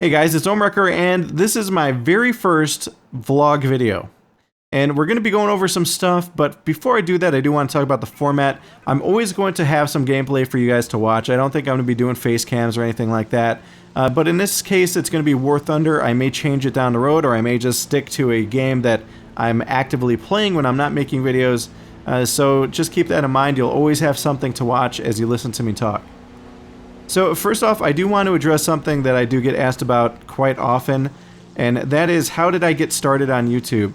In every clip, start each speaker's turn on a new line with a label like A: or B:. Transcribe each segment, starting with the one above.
A: Hey guys, it's Ohmwrecker, and this is my very first vlog video. And we're going to be going over some stuff, but before I do that, I do want to talk about the format. I'm always going to have some gameplay for you guys to watch. I don't think I'm going to be doing face cams or anything like that. But in this case, it's going to be War Thunder. I may change it down the road, or I may just stick to a game that I'm actively playing when I'm not making videos. So just keep that in mind. You'll always have something to watch as you listen to me talk. So first off, I do want to address something that I do get asked about quite often, and that is, how did I get started on YouTube?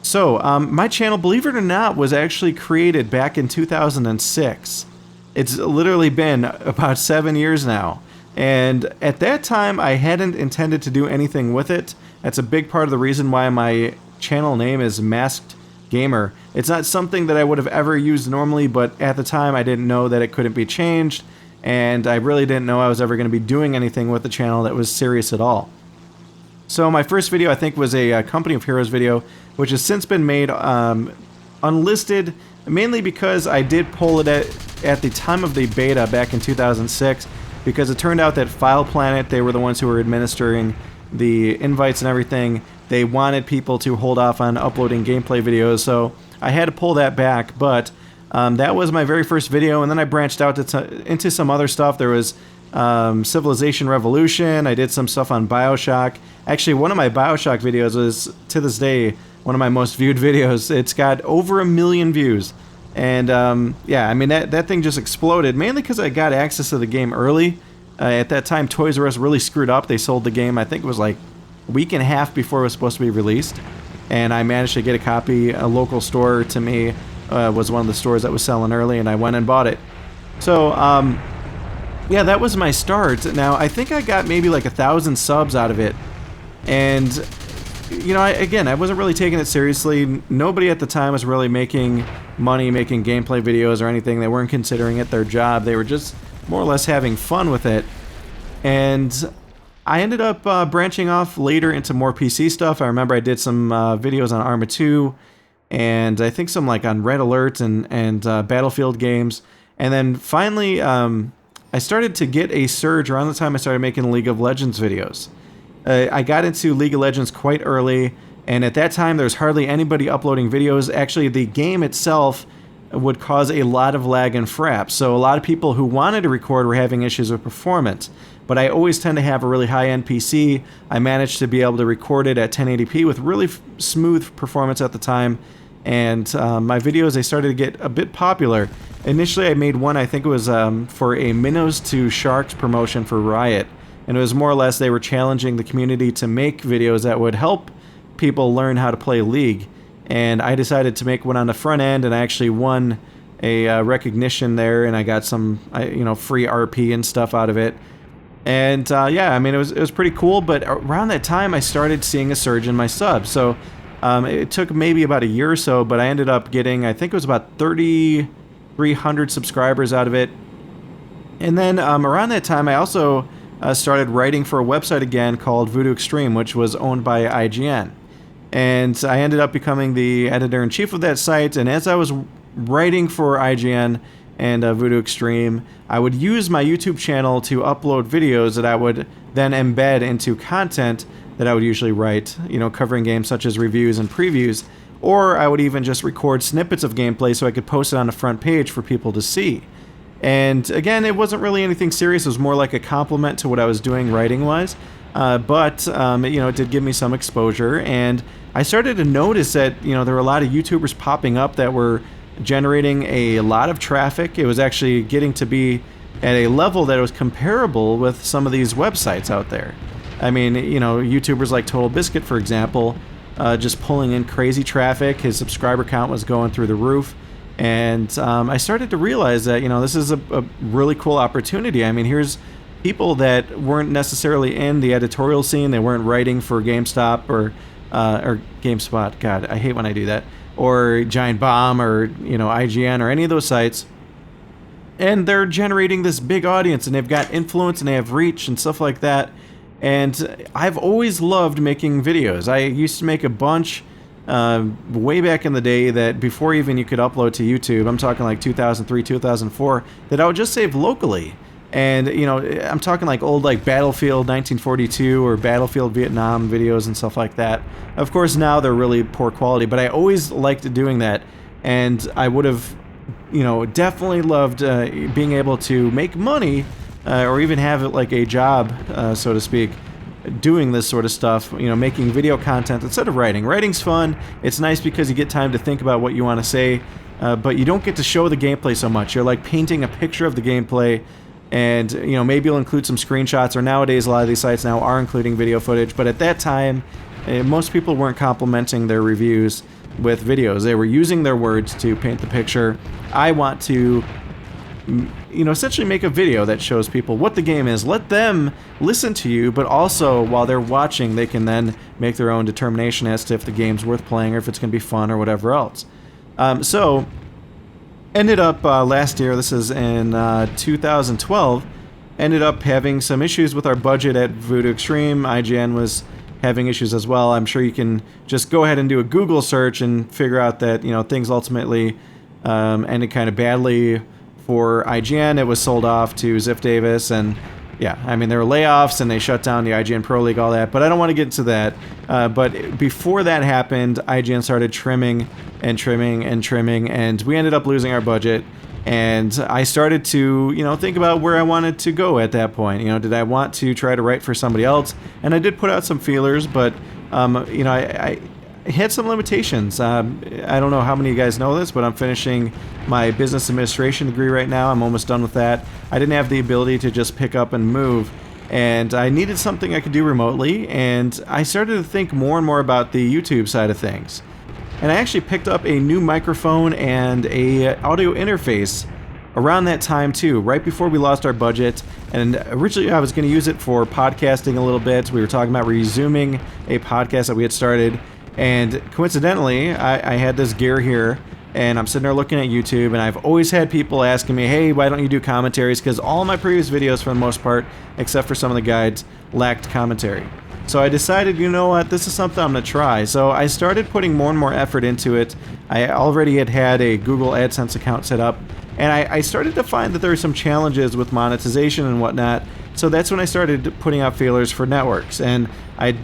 A: So, my channel, believe it or not, was actually created back in 2006. It's literally been about 7 years now, and at that time, I hadn't intended to do anything with it. That's a big part of the reason why my channel name is Maskedgamer. It's not something that I would have ever used normally, but at the time, I didn't know that it couldn't be changed. And I really didn't know I was ever going to be doing anything with the channel that was serious at all. So my first video, I think, was a Company of Heroes video, which has since been made unlisted, mainly because I did pull it at the time of the beta back in 2006, because it turned out that File Planet, they were the ones who were administering the invites and everything. They wanted people to hold off on uploading gameplay videos, so I had to pull that back, but that was my very first video, and then I branched out into some other stuff. There was Civilization Revolution. I did some stuff on BioShock. Actually, one of my BioShock videos is, to this day, one of my most viewed videos. It's got over 1 million views. And yeah, I mean, that thing just exploded, mainly because I got access to the game early. At that time, Toys R Us really screwed up. They sold the game, I think it was like a week and a half before it was supposed to be released. And I managed to get a copy. A local store to me was one of the stores that was selling early, and I went and bought it. So, yeah, that was my start. Now, I think I got maybe like 1,000 subs out of it. And, you know, again, I wasn't really taking it seriously. Nobody at the time was really making money, making gameplay videos or anything. They weren't considering it their job. They were just more or less having fun with it. And I ended up branching off later into more PC stuff. I remember I did some videos on Arma 2, and I think some like on Red Alert and Battlefield games. And then finally, I started to get a surge around the time I started making League of Legends videos. I got into League of Legends quite early, and at that time there was hardly anybody uploading videos. Actually, the game itself would cause a lot of lag and fraps, so a lot of people who wanted to record were having issues with performance. But I always tend to have a really high-end PC. I managed to be able to record it at 1080p with really smooth performance at the time, and my videos, they started to get a bit popular. Initially, I made one, I think it was for a Minnows to Sharks promotion for Riot, and it was more or less they were challenging the community to make videos that would help people learn how to play League. And I decided to make one on the front end, and I actually won a recognition there, and I got some free RP and stuff out of it. And yeah, I mean, it was pretty cool. But around that time, I started seeing a surge in my subs. So it took maybe about a year or so, but I ended up getting, I think it was about 3,300 subscribers out of it. And then around that time, I also started writing for a website again called Voodoo Extreme, which was owned by IGN. And I ended up becoming the editor-in-chief of that site. And as I was writing for IGN and Voodoo Extreme, I would use my YouTube channel to upload videos that I would then embed into content that I would usually write, you know, covering games such as reviews and previews. Or I would even just record snippets of gameplay so I could post it on the front page for people to see. And again, it wasn't really anything serious. It was more like a compliment to what I was doing writing-wise. But you know, it did give me some exposure, and I started to notice that, you know, there were a lot of YouTubers popping up that were generating a lot of traffic. It was actually getting to be at a level that was comparable with some of these websites out there. I mean, you know, YouTubers like Total Biscuit, for example, just pulling in crazy traffic. His subscriber count was going through the roof. And I started to realize that, you know, this is a really cool opportunity. I mean, here's people that weren't necessarily in the editorial scene. They weren't writing for GameStop or GameSpot. God, I hate when I do that. Or Giant Bomb or, you know, IGN or any of those sites. And they're generating this big audience, and they've got influence and they have reach and stuff like that. And I've always loved making videos. I used to make a bunch way back in the day, that before even you could upload to YouTube, I'm talking like 2003, 2004, that I would just save locally. And, you know, I'm talking like old like Battlefield 1942 or Battlefield Vietnam videos and stuff like that. Of course, now they're really poor quality, but I always liked doing that. And I would have, you know, definitely loved being able to make money or even have it like a job, so to speak, doing this sort of stuff, you know, making video content instead of writing. Writing's fun. It's nice because you get time to think about what you want to say, but you don't get to show the gameplay so much. You're like painting a picture of the gameplay, and, you know, maybe you'll include some screenshots, or nowadays a lot of these sites now are including video footage, but at that time, most people weren't complimenting their reviews with videos. They were using their words to paint the picture. I want to, you know, essentially make a video that shows people what the game is. Let them listen to you, but also while they're watching, they can then make their own determination as to if the game's worth playing or if it's going to be fun or whatever else. So, ended up last year, this is in 2012, ended up having some issues with our budget at Voodoo Extreme. IGN was having issues as well. I'm sure you can just go ahead and do a Google search and figure out that, you know, things ultimately ended kind of badly for IGN. It was sold off to Ziff Davis, and yeah, I mean, there were layoffs and they shut down the IGN Pro League, all that, but I don't want to get into that. But before that happened, IGN started trimming and trimming and trimming, and we ended up losing our budget. And I started to, you know, think about where I wanted to go at that point. You know, did I want to try to write for somebody else? And I did put out some feelers, but, you know, I had some limitations. I don't know how many of you guys know this, but I'm finishing my business administration degree right now. I'm almost done with that. I didn't have the ability to just pick up and move, and I needed something I could do remotely, and I started to think more and more about the YouTube side of things. And I actually picked up a new microphone and a audio interface around that time too, right before we lost our budget. And originally I was going to use it for podcasting a little bit. We were talking about resuming a podcast that we had started. And coincidentally, I had this gear here, and I'm sitting there looking at YouTube, and I've always had people asking me, hey, why don't you do commentaries? Because all my previous videos, for the most part, except for some of the guides, lacked commentary. So I decided, you know what, this is something I'm going to try. So I started putting more and more effort into it. I already had a Google AdSense account set up, and I started to find that there were some challenges with monetization and whatnot. So that's when I started putting out feelers for networks. And I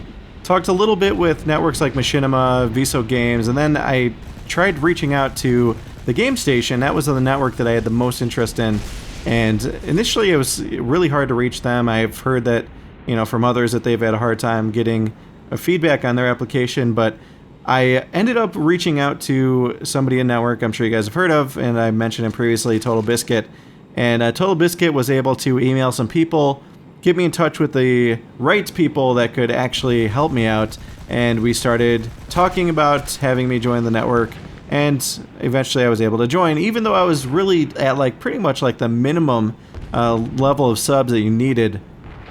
A: talked a little bit with networks like Machinima, Viso Games, and then I tried reaching out to the Game Station. That was the network that I had the most interest in. And initially it was really hard to reach them. I've heard that, you know, from others that they've had a hard time getting a feedback on their application, but I ended up reaching out to somebody in network I'm sure you guys have heard of, and I mentioned him previously, Total Biscuit. And Total Biscuit was able to email some people, get me in touch with the right people that could actually help me out, and we started talking about having me join the network, and eventually I was able to join, even though I was really at like pretty much like the minimum level of subs that you needed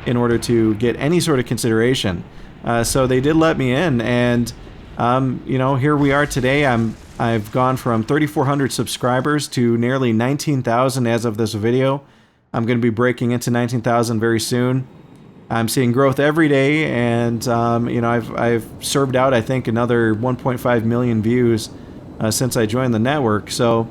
A: in order to get any sort of consideration. So they did let me in, and you know, here we are today. I've gone from 3,400 subscribers to nearly 19,000 as of this video. I'm going to be breaking into 19,000 very soon. I'm seeing growth every day, and you know, I've served out, I think, another 1.5 million views since I joined the network. So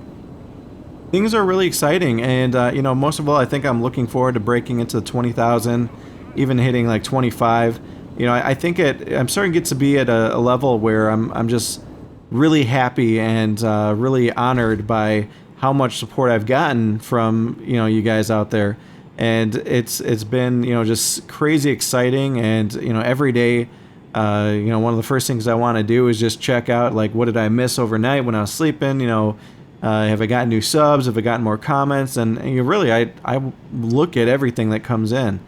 A: things are really exciting, and you know, most of all, I think I'm looking forward to breaking into 20,000, even hitting like 25. You know, I think I'm starting to get to be at a level where I'm just really happy and really honored by how much support I've gotten from, you know, you guys out there. And it's been, you know, just crazy exciting. And, you know, every day, you know, one of the first things I want to do is just check out, like, what did I miss overnight when I was sleeping? You know, have I gotten new subs? Have I gotten more comments? And you really, I look at everything that comes in.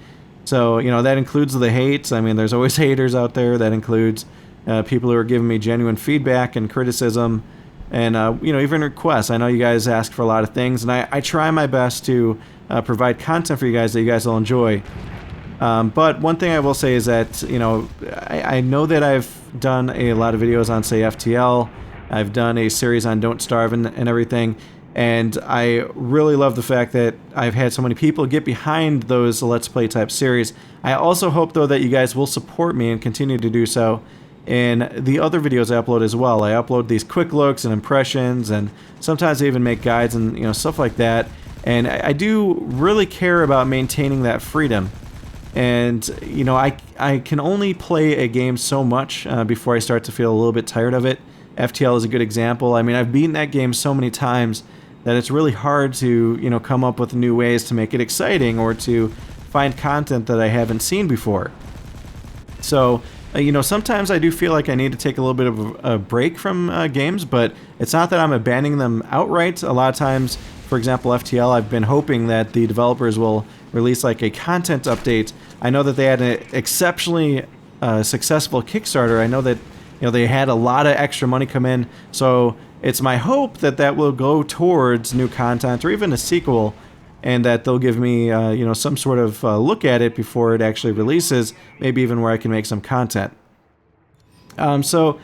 A: So, you know, that includes the hates. I mean, there's always haters out there. That includes people who are giving me genuine feedback and criticism, and, you know, even requests. I know you guys ask for a lot of things, and I try my best to provide content for you guys that you guys will enjoy. But one thing I will say is that, you know, I know that I've done a lot of videos on, say, FTL. I've done a series on Don't Starve and everything. And I really love the fact that I've had so many people get behind those Let's Play type series. I also hope, though, that you guys will support me and continue to do so in the other videos I upload as well. I upload these quick looks and impressions, and sometimes I even make guides and, you know, stuff like that. And I do really care about maintaining that freedom. And, you know, I can only play a game so much before I start to feel a little bit tired of it. FTL is a good example. I mean, I've beaten that game so many times that it's really hard to, you know, come up with new ways to make it exciting or to find content that I haven't seen before. So, you know, sometimes I do feel like I need to take a little bit of a break from games, but it's not that I'm abandoning them outright. A lot of times, for example, FTL, I've been hoping that the developers will release like a content update. I know that they had an exceptionally successful Kickstarter. I know that, you know, they had a lot of extra money come in, so it's my hope that that will go towards new content or even a sequel, and that they'll give me, you know, some sort of look at it before it actually releases, maybe even where I can make some content. So,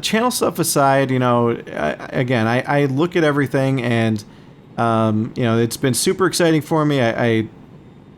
A: channel stuff aside, you know, again, I look at everything, and, you know, it's been super exciting for me. I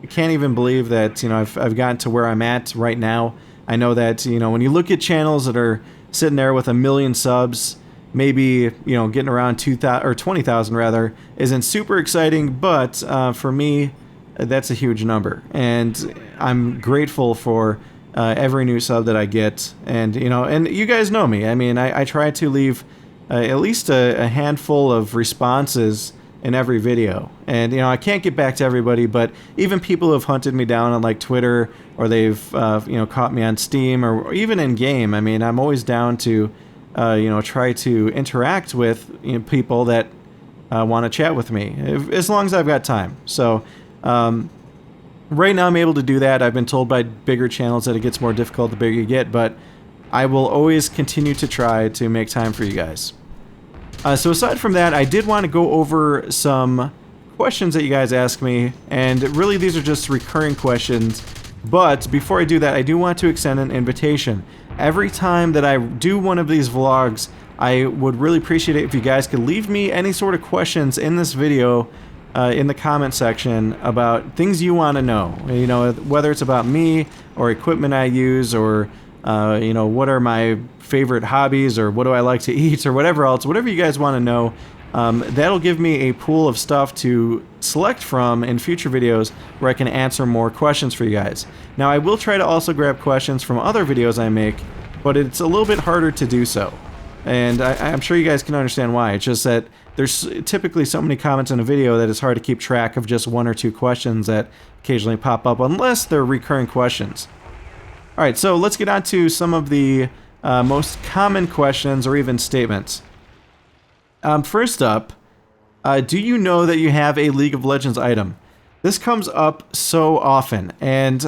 A: can't even believe that, you know, I've gotten to where I'm at right now. I know that, you know, when you look at channels that are sitting there with 1 million subs, maybe, you know, getting around 2,000 or 20,000 rather, isn't super exciting, but for me, that's a huge number, and I'm grateful for every new sub that I get. And, you know, and you guys know me. I mean, I try to leave at least a handful of responses in every video, and, you know, I can't get back to everybody, but even people who have hunted me down on like Twitter, or they've you know, caught me on Steam, or even in game, I mean, I'm always down to you know, try to interact with, you know, people that want to chat with me, as long as I've got time. So right now I'm able to do that. I've been told by bigger channels that it gets more difficult the bigger you get, but I will always continue to try to make time for you guys. So aside from that, I did want to go over some questions that you guys ask me, and really these are just recurring questions. But before I do that, I do want to extend an invitation. Every time that I do one of these vlogs, I would really appreciate it if you guys could leave me any sort of questions in this video in the comment section about things you want to know. You know, whether it's about me or equipment I use, or you know, what are my favorite hobbies, or what do I like to eat, or whatever else, whatever you guys want to know. That'll give me a pool of stuff to select from in future videos where I can answer more questions for you guys. Now, I will try to also grab questions from other videos I make, but it's a little bit harder to do so. And I'm sure you guys can understand why. It's just that there's typically so many comments in a video that it's hard to keep track of just 1 or 2 questions that occasionally pop up, unless they're recurring questions. Alright, so let's get on to some of the most common questions or even statements. First up, do you know that you have a League of Legends item? This comes up so often, and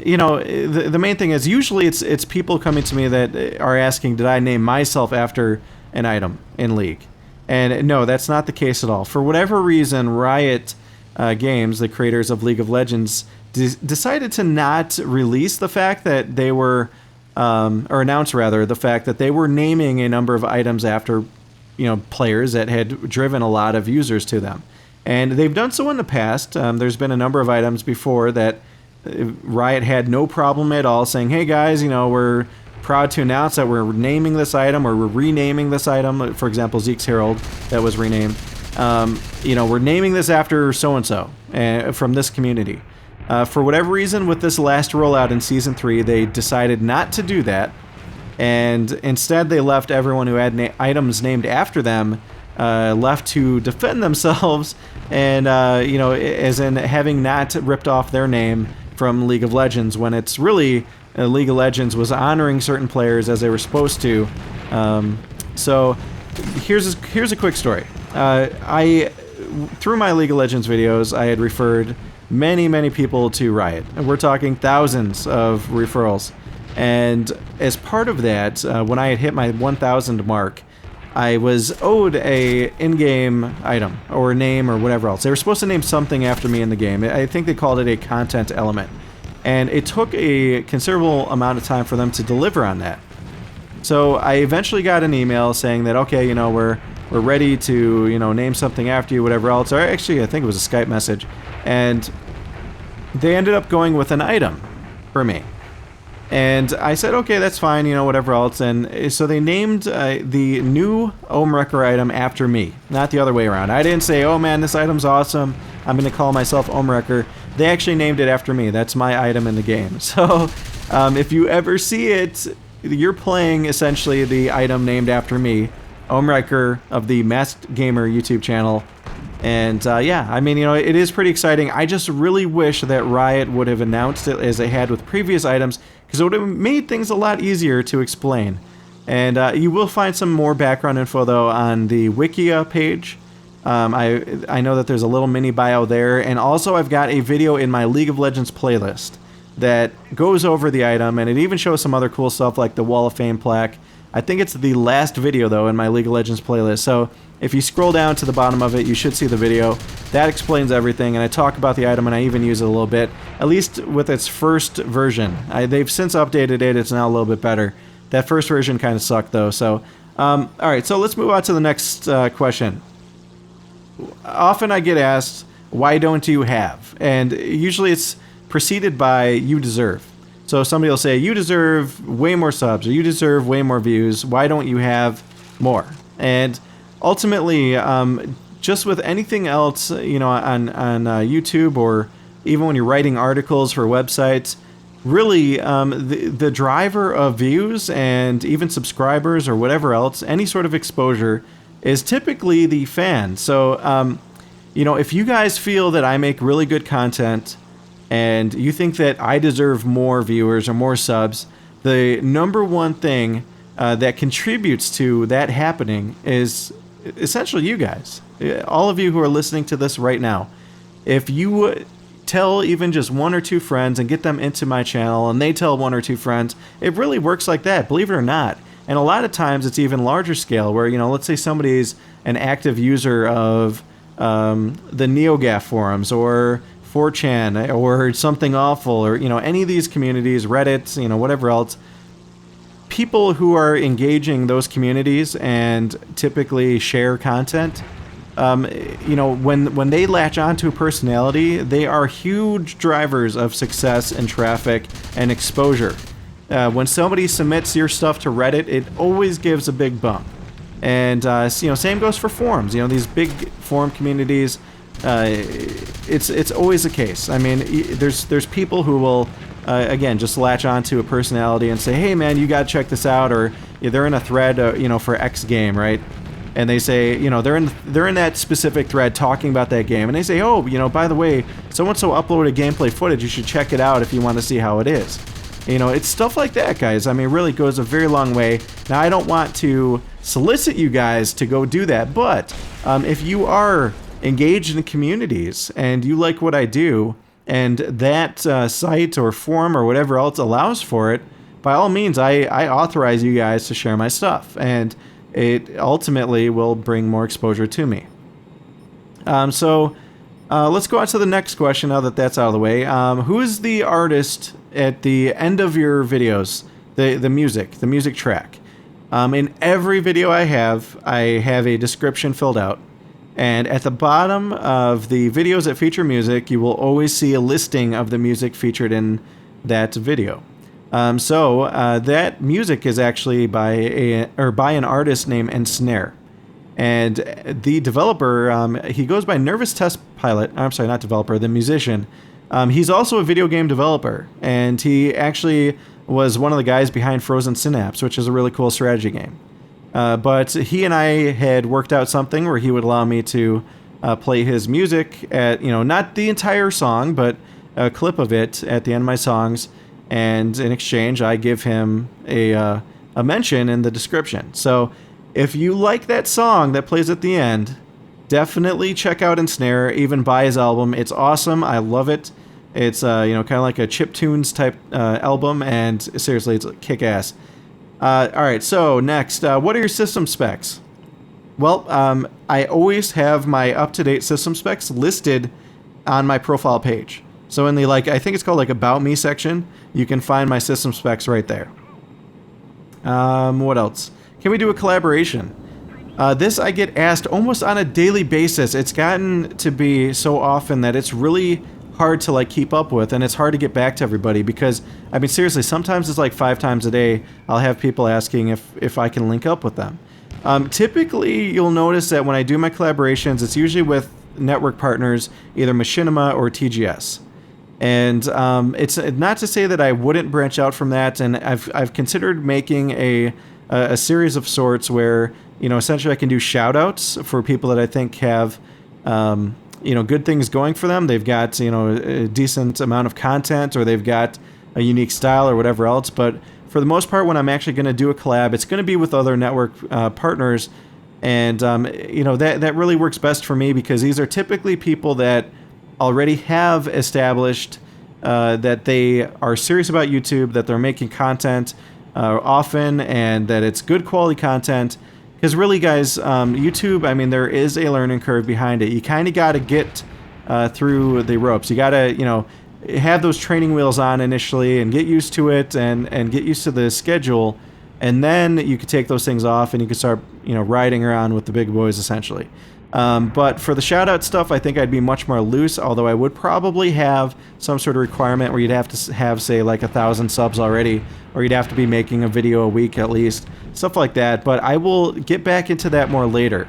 A: you know, the main thing is usually it's people coming to me that are asking, did I name myself after an item in League? And no, that's not the case at all. For whatever reason, Riot Games, the creators of League of Legends, decided to not release the fact that they were or announce rather the fact that they were naming a number of items after, you know, players that had driven a lot of users to them. And they've done so in the past. There's been a number of items before that Riot had no problem at all saying, hey guys, you know, we're proud to announce that we're naming this item, or we're renaming this item. For example, Zeke's Herald, that was renamed. You know, we're naming this after so-and-so from this community. For whatever reason, with this last rollout in Season 3, they decided not to do that, and instead they left everyone who had items named after them left to defend themselves, and, you know, as in having not ripped off their name from League of Legends, when it's really, League of Legends was honoring certain players as they were supposed to. So here's a quick story. Through my League of Legends videos, I had referred many people to Riot, and we're talking thousands of referrals. And as part of that, when I had hit my 1,000 mark, I was owed a in-game item or name or whatever else. They were supposed to name something after me in the game. I think they called it a content element, and it took a considerable amount of time for them to deliver on that. So I eventually got an email saying that, okay, you know, we're ready to, you know, name something after you, whatever else. Or actually, I think it was a Skype message. And they ended up going with an item for me. And I said, okay, that's fine, you know, whatever else. And so they named the new Ohmwrecker item after me, not the other way around. I didn't say, oh man, this item's awesome, I'm going to call myself Ohmwrecker. They actually named it after me. That's my item in the game. So if you ever see it, you're playing essentially the item named after me, Ohmwrecker of the Maskedgamer YouTube channel. And yeah, I mean, you know, it is pretty exciting. I just really wish that Riot would have announced it as they had with previous items, because it would have made things a lot easier to explain. And you will find some more background info, though, on the Wikia page. I know that there's a little mini bio there, and also I've got a video in my League of Legends playlist that goes over the item, and it even shows some other cool stuff like the Wall of Fame plaque. I think it's the last video, though, in my League of Legends playlist. So if you scroll down to the bottom of it, you should see the video. That explains everything, and I talk about the item, and I even use it a little bit, at least with its first version. They've since updated it. It's now a little bit better. That first version kind of sucked, though. So, all right, so let's move on to the next question. Often I get asked, why don't you have? And usually it's preceded by you deserve. So somebody will say, you deserve way more subs, or you deserve way more views. Why don't you have more? And ultimately, just with anything else, you know, on YouTube, or even when you're writing articles for websites, really the driver of views and even subscribers or whatever else, any sort of exposure, is typically the fan. So, you know, if you guys feel that I make really good content, and you think that I deserve more viewers or more subs, the number one thing that contributes to that happening is essentially you guys. All of you who are listening to this right now. If you tell even just one or two friends and get them into my channel, and they tell one or two friends, it really works like that, believe it or not. And a lot of times it's even larger scale, where, you know, let's say somebody's an active user of the NeoGAF forums, or 4chan, or something awful, or, you know, any of these communities, Reddit, you know, whatever else. People who are engaging those communities and typically share content, you know, when they latch onto a personality, they are huge drivers of success and traffic and exposure. When somebody submits your stuff to Reddit, it always gives a big bump. And you know, same goes for forums. You know, these big forum communities. It's always the case. I mean, there's people who will again just latch onto a personality and say, hey man, you gotta check this out, or they're in a thread, you know, for X game, right? And they say, you know, they're in that specific thread talking about that game, and they say, oh, you know, by the way, so and so uploaded gameplay footage, you should check it out if you want to see how it is. You know, it's stuff like that, guys. I mean, it really goes a very long way. Now, I don't want to solicit you guys to go do that, but if you are engaged in communities and you like what I do, and that site or forum or whatever else allows for it, by all means, I authorize you guys to share my stuff, and it ultimately will bring more exposure to me. So let's go on to the next question now that that's out of the way. Who is the artist at the end of your videos, the music track? In every video I have a description filled out. And at the bottom of the videos that feature music, you will always see a listing of the music featured in that video. So that music is actually by an artist named Ensnare. And the developer, he goes by Nervous Test Pilot. I'm sorry, not developer, the musician. He's also a video game developer, and he actually was one of the guys behind Frozen Synapse, which is a really cool strategy game. But he and I had worked out something where he would allow me to play his music at, you know, not the entire song, but a clip of it at the end of my songs. And in exchange, I give him a mention in the description. So if you like that song that plays at the end, definitely check out Ensnare, even buy his album. It's awesome. I love it. It's, you know, kind of like a chiptunes type album, and seriously, it's kick-ass. All right, so next, what are your system specs? Well, I always have my up-to-date system specs listed on my profile page. So in the, like, I think it's called, like, About Me section, you can find my system specs right there. What else? Can we do a collaboration? This I get asked almost on a daily basis. It's gotten to be so often that it's really hard to like keep up with, and it's hard to get back to everybody because, I mean, seriously, sometimes it's like 5 times a day I'll have people asking if I can link up with them. Typically, you'll notice that when I do my collaborations, it's usually with network partners, either Machinima or TGS. And it's not to say that I wouldn't branch out from that, and I've considered making a series of sorts where, you know, essentially I can do shout-outs for people that I think have, you know, good things going for them. They've got, you know, a decent amount of content, or they've got a unique style or whatever else. But for the most part, when I'm actually going to do a collab, it's going to be with other network partners. And, you know, that really works best for me because these are typically people that already have established that they are serious about YouTube, that they're making content often, and that it's good quality content. Because really, guys, YouTube, I mean, there is a learning curve behind it. You kind of got to get through the ropes. You got to, you know, have those training wheels on initially and get used to it and get used to the schedule. And then you could take those things off and you could start, you know, riding around with the big boys, essentially. But for the shout-out stuff, I think I'd be much more loose, although I would probably have some sort of requirement where you'd have to have, say, like 1,000 subs already, or you'd have to be making a video a week at least, stuff like that. But I will get back into that more later.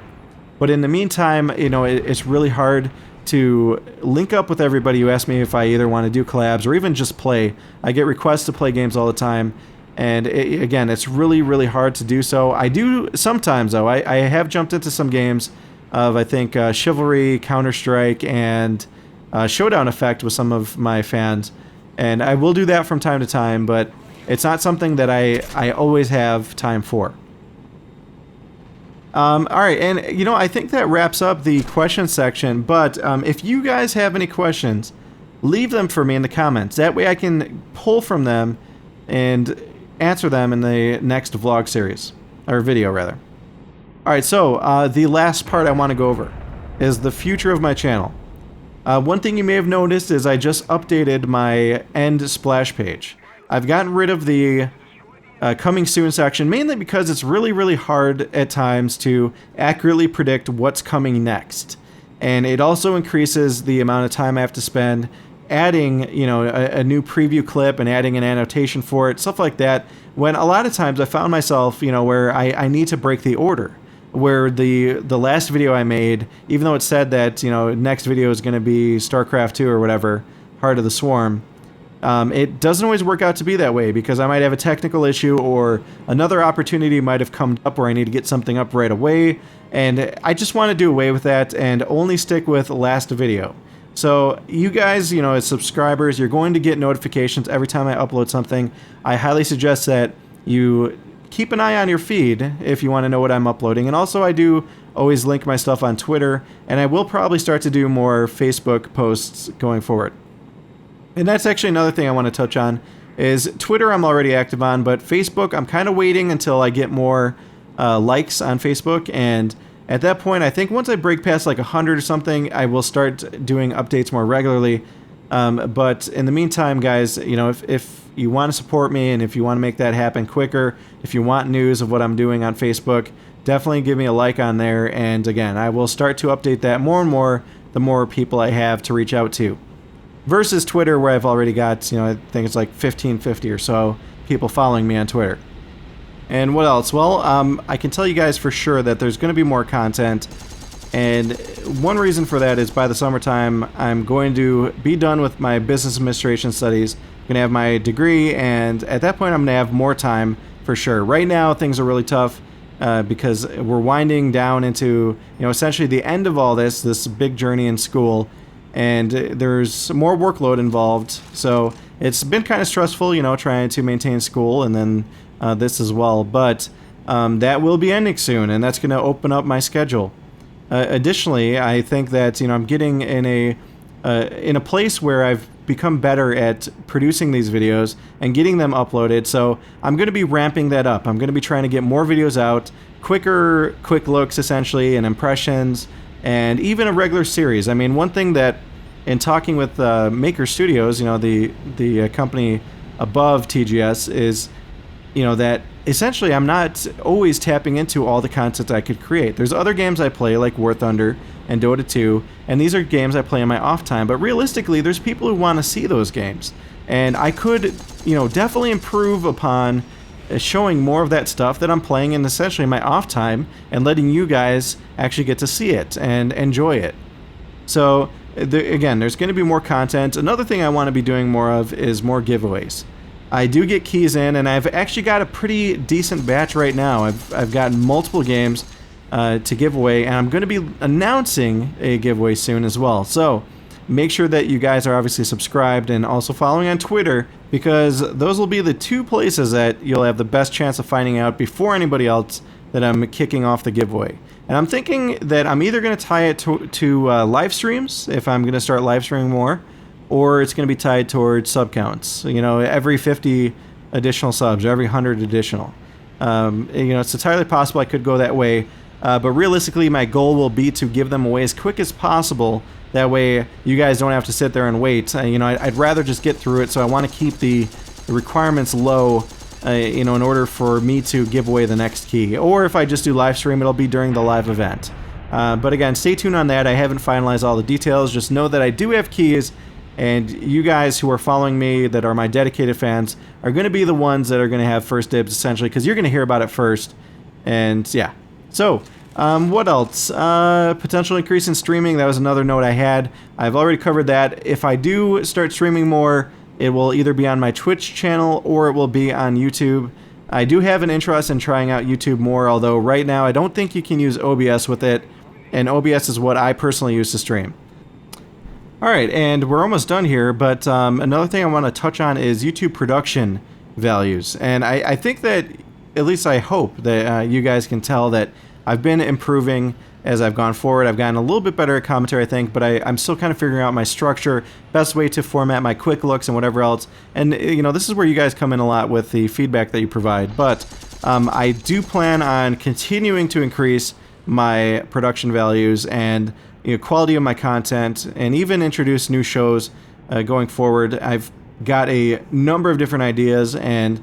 A: But in the meantime, you know, it's really hard to link up with everybody who asks me if I either want to do collabs or even just play. I get requests to play games all the time. And again, it's really, really hard to do so. I do sometimes, though. I have jumped into some games of, I think, Chivalry, Counter-Strike, and Showdown Effect with some of my fans. And I will do that from time to time, but it's not something that I always have time for. All right, and, you know, I think that wraps up the question section, but if you guys have any questions, leave them for me in the comments. That way I can pull from them and answer them in the next vlog series, or video, rather. Alright, so the last part I want to go over is the future of my channel. One thing you may have noticed is I just updated my end splash page. I've gotten rid of the coming soon section, mainly because it's really, really hard at times to accurately predict what's coming next. And it also increases the amount of time I have to spend adding, you know, a new preview clip and adding an annotation for it, stuff like that, when a lot of times I found myself, you know, where I need to break the order. Where the last video I made, even though it said that, you know, next video is going to be StarCraft 2 or whatever, Heart of the Swarm, it doesn't always work out to be that way because I might have a technical issue or another opportunity might have come up where I need to get something up right away, and I just want to do away with that and only stick with last video. So you guys, you know, as subscribers, you're going to get notifications every time I upload something. I highly suggest that you keep an eye on your feed if you want to know what I'm uploading. And also I do always link my stuff on Twitter, and I will probably start to do more Facebook posts going forward. And that's actually another thing I want to touch on, is Twitter I'm already active on, but Facebook I'm kind of waiting until I get more likes on Facebook, and at that point I think once I break past like 100 or something, I will start doing updates more regularly. But in the meantime, guys, you know, if you want to support me and if you want to make that happen quicker, if you want news of what I'm doing on Facebook, definitely give me a like on there. And again, I will start to update that more and more the more people I have to reach out to. Versus Twitter, where I've already got, you know, I think it's like 1550 or so people following me on Twitter. And what else? Well, I can tell you guys for sure that there's going to be more content. And one reason for that is by the summertime, I'm going to be done with my business administration studies. I'm going to have my degree, and at that point, I'm going to have more time for sure. Right now, things are really tough because we're winding down into, you know, essentially the end of all this big journey in school, and there's more workload involved. So it's been kind of stressful, you know, trying to maintain school and then this as well. But that will be ending soon, and that's going to open up my schedule. Additionally, I think that, you know, I'm getting in a place where I've become better at producing these videos and getting them uploaded. So I'm going to be ramping that up. I'm going to be trying to get more videos out, quick looks essentially, and impressions, and even a regular series. I mean, one thing that in talking with Maker Studios, you know, the company above TGS, is you know, that essentially I'm not always tapping into all the content I could create. There's other games I play like War Thunder and Dota 2, and these are games I play in my off time, but realistically there's people who want to see those games. And I could, you know, definitely improve upon showing more of that stuff that I'm playing in essentially my off time and letting you guys actually get to see it and enjoy it. So again, there's going to be more content. Another thing I want to be doing more of is more giveaways. I do get keys in, and I've actually got a pretty decent batch right now. I've got multiple games to give away, and I'm going to be announcing a giveaway soon as well. So make sure that you guys are obviously subscribed and also following on Twitter, because those will be the two places that you'll have the best chance of finding out before anybody else that I'm kicking off the giveaway. And I'm thinking that I'm either going to tie it to live streams, if I'm going to start live streaming more, or it's going to be tied towards sub counts. You know, every 50 additional subs, every 100 additional. You know, it's entirely possible I could go that way, but realistically my goal will be to give them away as quick as possible. That way you guys don't have to sit there and wait. You know, I'd rather just get through it, so I want to keep the requirements low, you know, in order for me to give away the next key. Or if I just do live stream, it'll be during the live event. But again, stay tuned on that. I haven't finalized all the details. Just know that I do have keys, and you guys who are following me that are my dedicated fans are going to be the ones that are going to have first dibs, essentially, because you're going to hear about it first. And yeah. So, what else? Potential increase in streaming. That was another note I had. I've already covered that. If I do start streaming more, it will either be on my Twitch channel or it will be on YouTube. I do have an interest in trying out YouTube more, although right now I don't think you can use OBS with it, and OBS is what I personally use to stream. Alright, and we're almost done here, but another thing I want to touch on is YouTube production values. And I think that, at least I hope that you guys can tell that I've been improving as I've gone forward. I've gotten a little bit better at commentary, I think, but I'm still kind of figuring out my structure, best way to format my quick looks and whatever else. And, you know, this is where you guys come in a lot with the feedback that you provide. But I do plan on continuing to increase my production values and, you know, quality of my content, and even introduce new shows going forward. I've got a number of different ideas, and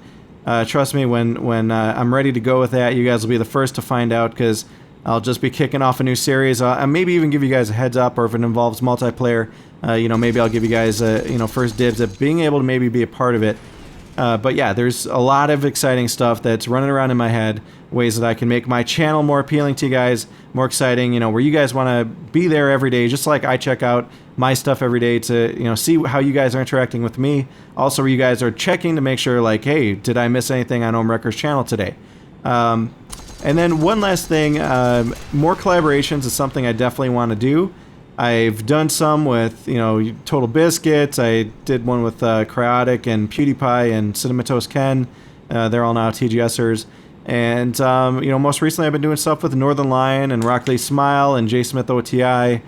A: trust me, when I'm ready to go with that, you guys will be the first to find out, because I'll just be kicking off a new series. I'll maybe even give you guys a heads up, or if it involves multiplayer, you know, maybe I'll give you guys you know, first dibs at being able to maybe be a part of it. But yeah, there's a lot of exciting stuff that's running around in my head, ways that I can make my channel more appealing to you guys, more exciting, you know, where you guys want to be there every day, just like I check out my stuff every day to, you know, see how you guys are interacting with me. Also, where you guys are checking to make sure, like, hey, did I miss anything on Ohmwrecker's channel today? And then one last thing, more collaborations is something I definitely want to do. I've done some with, you know, Total Biscuits. I did one with Cryotic and PewDiePie and Cinematos Ken. They're all now TGSers. And, you know, most recently I've been doing stuff with Northern Lion and Rock Lee Smile and J Smith OTI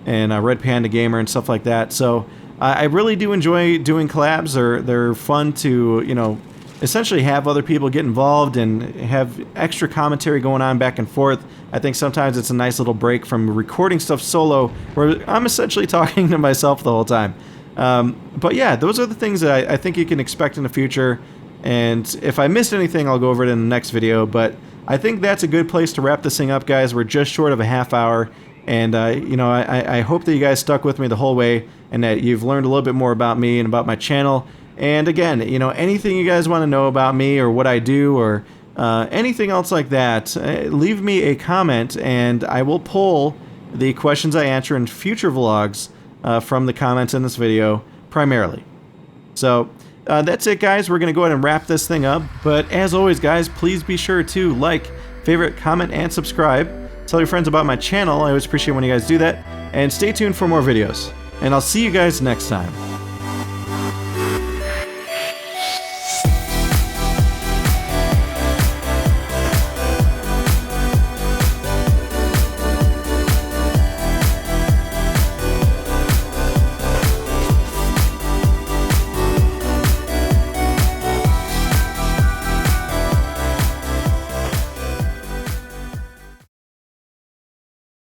A: and Red Panda Gamer and stuff like that. So I really do enjoy doing collabs. They're fun to, you know, essentially have other people get involved and have extra commentary going on back and forth. I think sometimes it's a nice little break from recording stuff solo, where I'm essentially talking to myself the whole time. But yeah, those are the things that I think you can expect in the future. And if I missed anything, I'll go over it in the next video. But I think that's a good place to wrap this thing up, guys. We're just short of a half hour. And, you know, I hope that you guys stuck with me the whole way and that you've learned a little bit more about me and about my channel. And again, you know, anything you guys want to know about me or what I do or anything else like that, leave me a comment and I will pull the questions I answer in future vlogs from the comments in this video primarily. So that's it, guys. We're going to go ahead and wrap this thing up. But as always, guys, please be sure to like, favorite, comment, and subscribe. Tell your friends about my channel. I always appreciate when you guys do that. And stay tuned for more videos. And I'll see you guys next time.